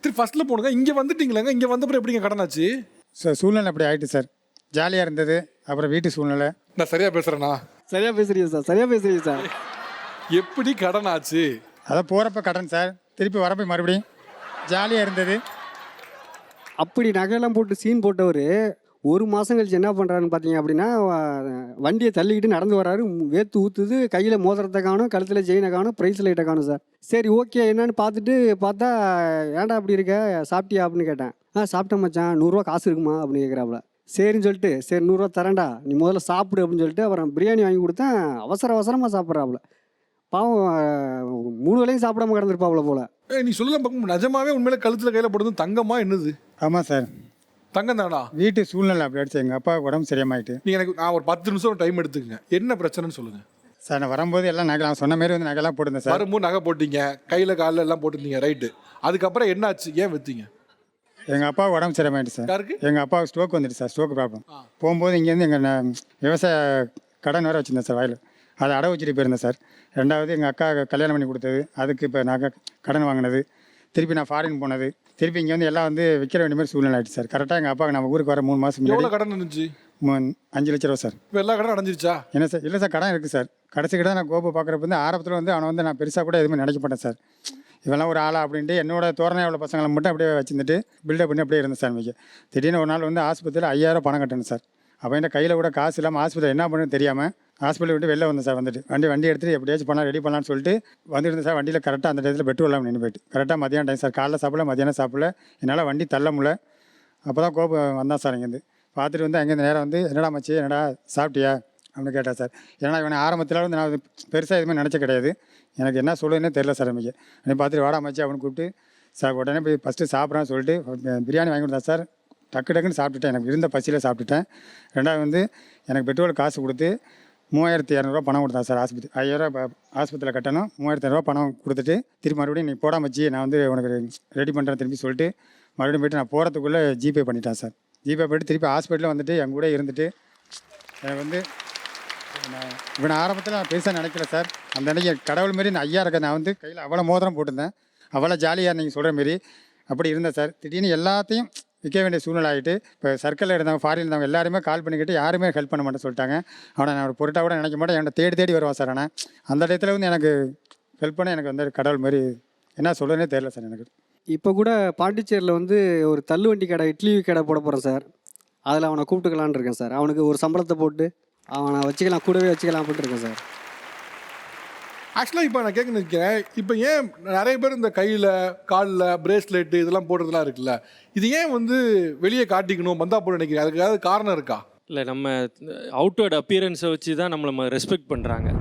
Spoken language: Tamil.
திருப்பி ஃபர்ஸ்ட்ல போனுங்க. இங்கே வந்துட்டீங்களாங்க, இங்கே வந்தப்பறம் எப்படிங்க கடன் ஆச்சு? சார் சூழ்நிலை அப்படி ஆகிட்டு சார். ஜாலியாக இருந்தது, அப்புறம் வீட்டு சூழ்நிலை. நான் சரியா பேசுகிறேன்னா? சரியா பேசுறீங்க சார், சரியா பேசுறீங்க சார். எப்படி கடன் ஆச்சு? அதான் போகிறப்ப கடன் சார், திருப்பி வரப்போ மறுபடியும் ஜாலியாக இருந்தது. அப்படி நகையெல்லாம் போட்டு சீன் போட்டவர் 1 மாதம் கழிச்சு என்ன பண்ணுறாருன்னு பார்த்தீங்க அப்படின்னா, வண்டியை தள்ளிக்கிட்டு நடந்து வர்றாரு. வேத்து ஊற்றுது, கையில் மோதிரத்தை காணும், கழுத்தில் செயினை காணும், ப்ரைஸ் லைட்டை காணும் சார். சரி ஓகே என்னன்னு பார்த்துட்டு பார்த்தா, ஏன்டா அப்படி இருக்க, சாப்பிட்டியா அப்படின்னு கேட்டேன். சாப்பிட்டேன் மச்சான், 100 காசு இருக்குமா அப்படின்னு கேட்குறாப்புல. சரின்னு சொல்லிட்டு, சரி 100 தரேன்டா, நீ முதல்ல சாப்பிடு அப்படின்னு சொல்லிட்டு அப்புறம் பிரியாணி வாங்கி கொடுத்தேன். அவசரமாக சாப்பிட்றாப்புல. பாவம் 3 வேளையும் சாப்பிடாம கிடந்திருப்பாப்புல போல. நீ சொல்லலாம் பார்க்கும் நிஜமாவே உண்மையில கழுத்தில் கையில் போடுறது தங்கமா என்னது? ஆமாம் சார், தங்கம் தானா? வீட்டு சூழ்நிலை அப்படி ஆயிடுச்சு. எங்கள் அப்பா உடம்பு சரியாமாயிட்டு. நான் ஒரு 10 நிமிஷம் டைம் எடுத்துக்கங்க. என்ன பிரச்சனைன்னு சொல்லுங்க சார். நான் வரும்போது எல்லாம் நகை சொன்ன மாதிரி வந்து நகைலாம் போட்டிருந்தேன் சார். வரும்போது நகை போட்டீங்க, கையில் காலில் எல்லாம் போட்டிருந்தீங்க, ரைட்டு. அதுக்கப்புறம் என்ன ஆச்சு, ஏன் விற்றீங்க? எங்கள் அப்பா உடம்பு சரியாமாயிட்டு சார். யாருக்கு? எங்கள் அப்பாவுக்கு ஸ்ட்ரோக் வந்துட்டு சார், ஸ்ட்ரோக் ப்ராப்ளம். போகும்போது இங்கேருந்து எங்கள் விவசாய கடன் வேறு வச்சுருந்தேன் சார் வயல், அதை அடை வச்சுட்டு போயிருந்தேன் சார். 2வது எங்கள் அக்கா கல்யாணம் பண்ணி கொடுத்தது, அதுக்கு இப்போ நகை கடன் வாங்கினது, திருப்பி நான் ஃபாரின் போனது, திருப்பி இங்கே வந்து எல்லாம் வந்து விற்கிற வேண்டிய மாதிரி சூழ்நிலை ஆகிடுச்சு சார். கரெக்டாக எங்கள் அப்பாவுக்கு நம்ம ஊருக்கு வர 3 மாதம் எவ்வளோ முன்னாடி கடன் இருந்துச்சு? 5 லட்ச ரூபா சார். இப்போ எல்லா கடன் அடைஞ்சிருச்சா? என்ன சார்? இல்லை சார், கடன் இருக்குது சார். கடைசிக்கிட்ட நான் கோபு பார்க்குறப்ப வந்து ஆரம்பத்தில் வந்து அவனை வந்து நான் பெருசாக கூட எதுவுமே நினைக்க மாட்டேன் சார். இவெல்லாம் ஒரு ஆளா அப்படின்ட்டு என்னோட தோரணை உள்ள பசங்களை மட்டும் அப்படியே வச்சுருந்துட்டு பில்டப் பண்ணி அப்படியே இருந்தேன் சார். மிக திடீர்னு ஒரு நாள் வந்து ஆஸ்பத்திரியில் 5000 பணம் கட்டணும் சார். அப்போ என் கையில் கூட காசு இல்லாமல் ஆஸ்பத்திரி என்ன பண்ணுன்னு தெரியாமல் ஹாஸ்பிட்டல் விட்டு வெளில வந்தேன் சார். வந்துட்டு வண்டி எடுத்துகிட்டு எப்படியாச்சும் பண்ணலாம் ரெடி பண்ணலான்னு சொல்லிட்டு வந்துருந்தேன் சார். வண்டியில் கரெக்டாக அந்த டயத்தில் பெட்ரோல் இல்லாமல் நின்று போயிட்டு கரெக்டாக மதியானம் டைம் சார். காலைல சாப்பிடல, மதியானம் சாப்பிடல, என்னால் வண்டி தள்ள முடியல. அப்போ தான் கோபம் வந்தான் சார். இங்கேருந்து பார்த்துட்டு வந்து அங்கேருந்து நேரம் வந்து என்னடா மச்சி, என்னடா சாப்பிட்டியா அப்படின்னு கேட்டா சார். ஏன்னா இவனை ஆரம்பத்தில் வந்து நான் பெருசாக எதுவுமே நினச்ச கிடையாது. எனக்கு என்ன சொல்லுதுன்னே தெரில சார். மிக அப்படி பார்த்துட்டு வாடா மச்சி அப்படின்னு கூப்பிட்டு சார் உடனே போய் ஃபஸ்ட்டு சாப்பிட்றான்னு சொல்லிட்டு பிரியாணி வாங்கி கொடுத்தா சார். டக்குன்னு சாப்பிட்டுட்டேன். எனக்கு இருந்த பசியில் சாப்பிட்டுட்டேன். 2வது வந்து எனக்கு பெட்ரோல் காசு கொடுத்து 3200 பணம் கொடுத்தா சார். ஆஸ்பத்திரி 5000 ஆஸ்பத்திரியில் கட்டணும். 3200 பணம் கொடுத்துட்டு திருப்பி மறுபடியும் நீ போடா மச்சி, நான் வந்து உனக்கு ரெடி பண்ணுறேன் திருப்பி சொல்லிட்டு மறுபடியும் போய்ட்டு நான் போகிறதுக்குள்ளே ஜிபே பண்ணிட்டேன் சார். ஜிபே போய்ட்டு திருப்பி ஹாஸ்பிட்டலில் வந்துட்டு என் கூட இருந்துட்டு எனக்கு வந்து இவனை ஆரம்பத்தில் நான் பெருசாக நினைக்கல சார். அந்த அன்றைக்கி கடவுள் மாரி நான் ஐயா இருக்கேன். நான் வந்து கையில் அவ்வளோ மோதிரம் போட்டிருந்தேன், அவ்வளோ ஜாலியாக நீங்கள் சொல்கிற மாரி அப்படி இருந்தேன் சார். திடீர்னு எல்லாத்தையும் விற்க வேண்டிய சூழ்நிலை ஆகிட்டு இப்போ சர்க்கிளில் இருந்தவங்க, ஃபாரின் இருந்தவங்க எல்லாருமே கால் பண்ணிக்கிட்டு யாருமே ஹெல்ப் பண்ண மாட்டேன்னு சொல்லிட்டாங்க. அவனை நான் ஒரு பொருட்டாக கூட நினைக்க மாட்டேன். என்னை தேடி வருவான் சார். ஆனால் அந்த இடத்துல வந்து எனக்கு ஹெல்ப் பண்ண எனக்கு வந்து கடவுள் மாதிரி என்ன சொல்கிறதுனே தெரியல சார் எனக்கு. இப்போ கூட பாண்டிச்சேரியில் வந்து ஒரு தள்ளுவண்டி கடை, இட்லி கடை போட போகிறேன் சார். அதில் அவனை கூப்பிட்டுக்கலான்னு இருக்கேன் சார். அவனுக்கு ஒரு சம்பளத்தை போட்டு அவனை வச்சுக்கலாம், கூடவே வச்சுக்கலாம் அப்படின்ட்டு இருக்கேன் சார். ஆக்சுவலாக இப்போ நான் கேட்க நிற்கிறேன், இப்போ ஏன் நிறைய பேர் இந்த கையில் காலில் பிரேஸ்லெட்டு இதெல்லாம் போடுறதுலாம் இருக்குல்ல, இது ஏன் வந்து வெளியே காட்டிக்கணும் பந்தா போட நினைக்கிறேன்? அதுக்கு ஏதாவது காரணம் இருக்கா? இல்லை, நம்ம அவுட்வர்ட் அப்பியரன்ஸை வச்சு தான் நம்மளை ரெஸ்பெக்ட் பண்ணுறாங்க.